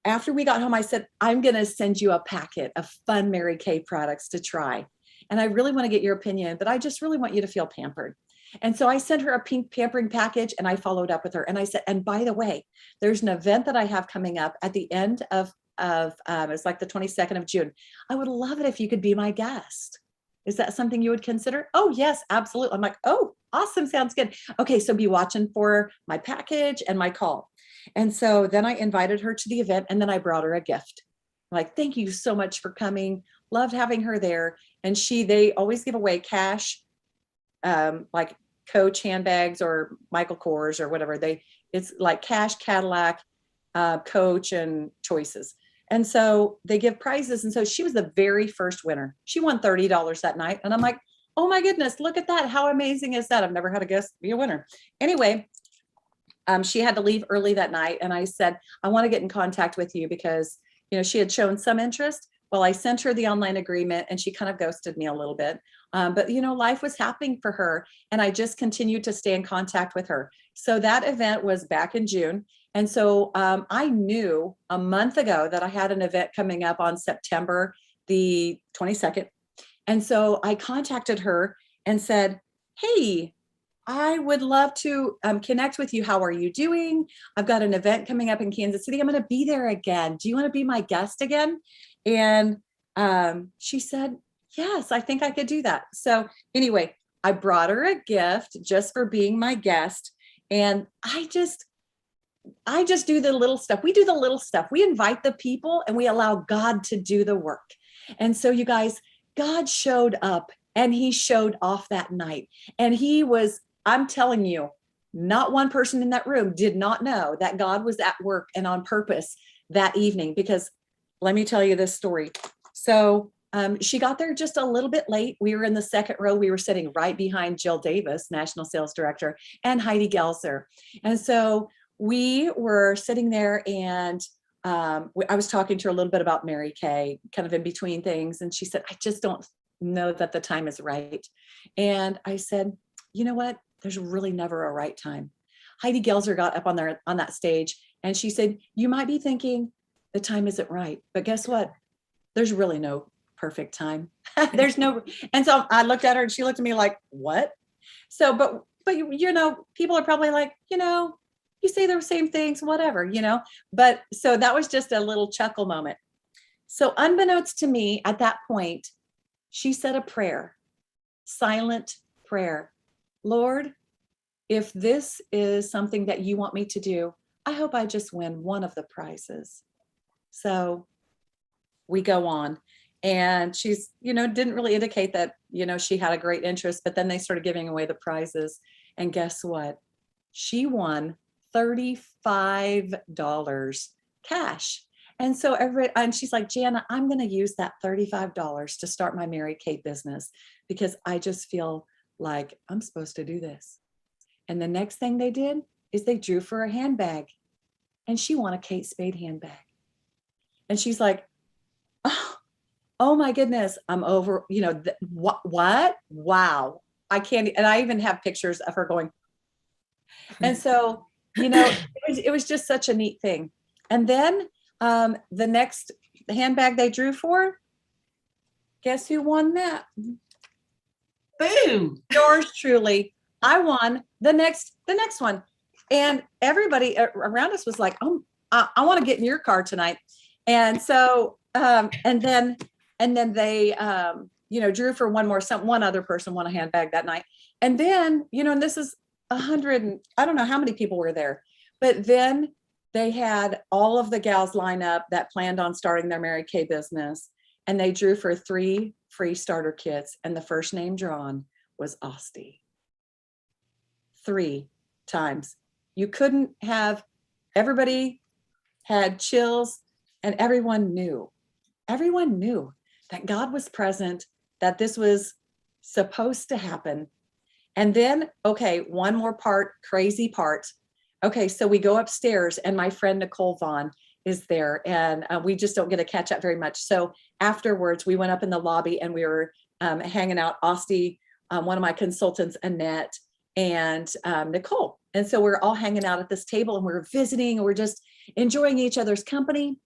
After we got home, I said, I'm going to send you a packet of fun Mary Kay products to try. And I really want to get your opinion, but I just really want you to feel pampered. And so I sent her a pink pampering package, and I followed up with her. And I said, and by the way, there's an event that I have coming up at the end of it's like the 22nd of June. I would love it if you could be my guest. Is that something you would consider? Oh, yes, absolutely. I'm like, oh, awesome. Sounds good. Okay. So be watching for my package and my call. And so then I invited her to the event, and then I brought her a gift. I'm like, thank you so much for coming. Loved having her there. And they always give away cash, like Coach handbags or Michael Kors or whatever. It's like cash, Cadillac, Coach, and choices. And so they give prizes. And so she was the very first winner. She won $30 that night. And I'm like, oh my goodness, look at that. How amazing is that? I've never had a guest be a winner. Anyway, she had to leave early that night. And I said, I want to get in contact with you because, she had shown some interest. Well, I sent her the online agreement and she kind of ghosted me a little bit. But, life was happening for her. And I just continued to stay in contact with her. So that event was back in June. And so I knew a month ago that I had an event coming up on September the 22nd. And so I contacted her and said, hey, I would love to connect with you. How are you doing? I've got an event coming up in Kansas City. I'm going to be there again. Do you want to be my guest again? And she said, yes, I think I could do that. So anyway, I brought her a gift just for being my guest. And I just do the little stuff. We do the little stuff. We invite the people and we allow God to do the work. And so you guys, God showed up and he showed off that night. And he was, I'm telling you, not one person in that room did not know that God was at work and on purpose that evening, because let me tell you this story. So she got there just a little bit late. We were in the second row. We were sitting right behind Jill Davis, National Sales Director, and Heidi Gelser. And so we were sitting there, and I was talking to her a little bit about Mary Kay, kind of in between things. And she said, I just don't know that the time is right. And I said, you know what? There's really never a right time. Heidi Gelser got up on that stage and she said, you might be thinking the time isn't right, but guess what? There's really no perfect time. There's no, and so I looked at her and she looked at me like, what? So, but you know, people are probably like, you know, you say the same things, whatever, you know, but so that was just a little chuckle moment. So unbeknownst to me at that point, she said a prayer, silent prayer. Lord, if this is something that you want me to do, I hope I just win one of the prizes. So we go on, and she's, you know, didn't really indicate that, you know, she had a great interest, but then they started giving away the prizes. And guess what? She won $35 cash. And so and she's like, Jana, I'm going to use that $35 to start my Mary Kay business because I just feel like I'm supposed to do this. And the next thing they did is they drew for a handbag, and she won a Kate Spade handbag. And she's like, oh my goodness, I'm over, you know, what? Wow. I can't, and I even have pictures of her going. And so, you know, it was just such a neat thing. And then the next handbag they drew for, guess who won that? Boom. Yours truly. I won the next one. And everybody around us was like, oh, I want to get in your car tonight. And so, and then they, you know, drew for one other person won a handbag that night. And then, you know, and this is 100, I don't know how many people were there, but then they had all of the gals line up that planned on starting their Mary Kay business. And they drew for 3 free starter kits. And the first name drawn was Osti. 3 times. You couldn't have, everybody had chills, and everyone knew that God was present, that this was supposed to happen. And then, okay, one more part, crazy part. Okay, so we go upstairs and my friend Nicole Vaughn is there, and we just don't get to catch up very much. So afterwards, we went up in the lobby and we were hanging out, Osti, one of my consultants, Annette, and Nicole. And so we're all hanging out at this table and we're visiting and we're just enjoying each other's company.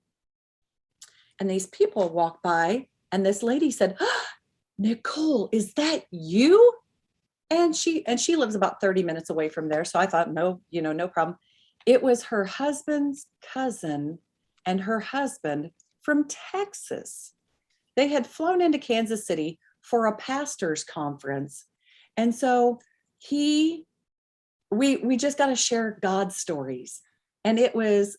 And these people walk by and this lady said, oh, Nicole, is that you? And she lives about 30 minutes away from there. So I thought, no, you know, no problem. It was her husband's cousin and her husband from Texas. They had flown into Kansas City for a pastor's conference. And so we just got to share God's stories. And it was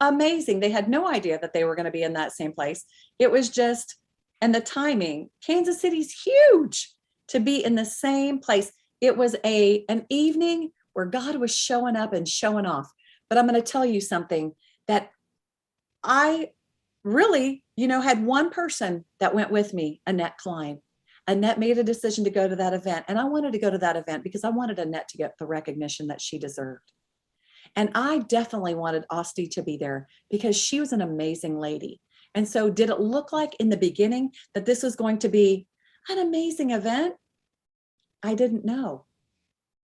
amazing. They had no idea that they were going to be in that same place. It was just, and the timing, Kansas City's huge to be in the same place. It was an evening where God was showing up and showing off. But I'm going to tell you something that I really, you know, had one person that went with me, Annette Klein. Annette made a decision to go to that event. And I wanted to go to that event because I wanted Annette to get the recognition that she deserved. And I definitely wanted Osti to be there because she was an amazing lady. And so did it look like in the beginning that this was going to be an amazing event? I didn't know,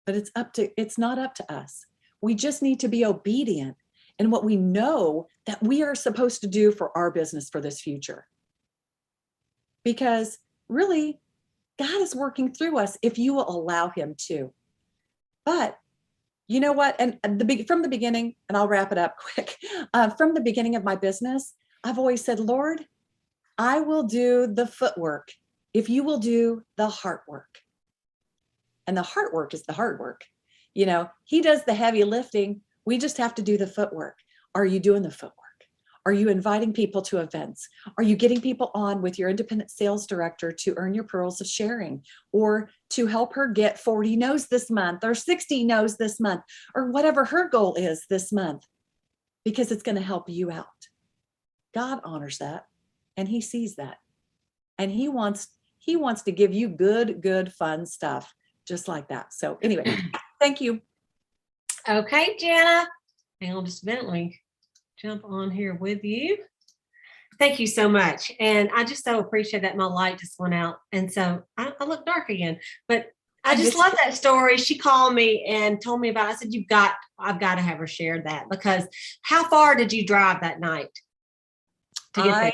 but it's not up to us. We just need to be obedient in what we know that we are supposed to do for our business for this future. Because really, God is working through us if you will allow him to. But you know what? And from the beginning, and I'll wrap it up quick. From the beginning of my business, I've always said, Lord, I will do the footwork if you will do the heart work. And the heart work is the hard work. You know, he does the heavy lifting. We just have to do the footwork. Are you doing the footwork? Are you inviting people to events? Are you getting people on with your independent sales director to earn your pearls of sharing, or to help her get 40 no's this month or 60 no's this month, or whatever her goal is this month, because it's going to help you out. God honors that, and he sees that. And he wants to give you good, fun stuff just like that. So anyway, thank you. Okay, Jana. Hang on just a minute. Let me jump on here with you. Thank you so much. And I just so appreciate that my light just went out. And so I look dark again. But I just love that story. She called me and told me about it. I said, I've got to have her share that, because how far did you drive that night to get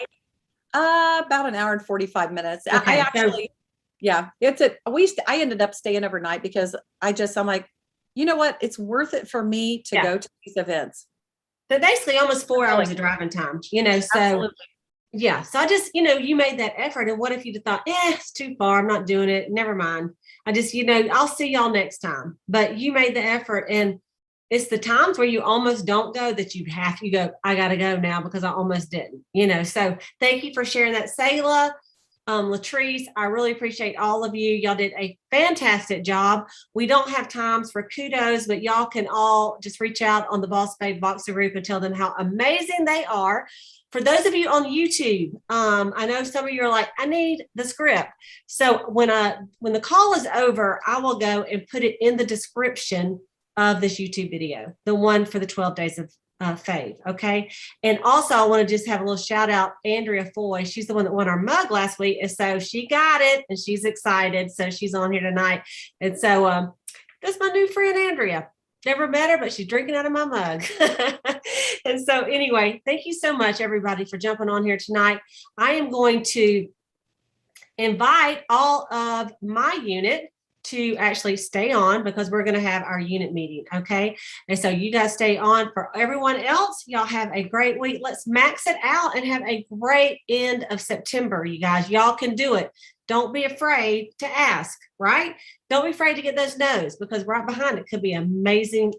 there? About an hour and 45 minutes. Okay, I actually, yeah, I ended up staying overnight because I'm like, you know what? It's worth it for me to go to these events. So basically almost 4 hours of driving time, so absolutely. Yeah. So I just, you made that effort. And what if you'd have thought, it's too far, I'm not doing it. Never mind. I just, I'll see y'all next time. But you made the effort. And it's the times where you almost don't go that you go, I got to go now because I almost didn't, So thank you for sharing that, Sayla. Latrice, I really appreciate all of you. Y'all did a fantastic job. We don't have times for kudos, but y'all can all just reach out on the Boss Babe WOWZA group and tell them how amazing they are. For those of you on YouTube, I know some of you are like, I need the script. So when the call is over, I will go and put it in the description of this YouTube video, the one for the 12 Days of Fave. Okay. And also I want to just have a little shout out, Andrea Foy. She's the one that won our mug last week. And so she got it and she's excited. So she's on here tonight. And so that's my new friend, Andrea. Never met her, but she's drinking out of my mug. And so anyway, thank you so much, everybody, for jumping on here tonight. I am going to invite all of my unit to actually stay on, because we're going to have our unit meeting. Okay. And so you guys stay on. For everyone else, y'all have a great week. Let's max it out and have a great end of September. You guys, y'all can do it. Don't be afraid to ask, right? Don't be afraid to get those no's, because right behind it could be amazing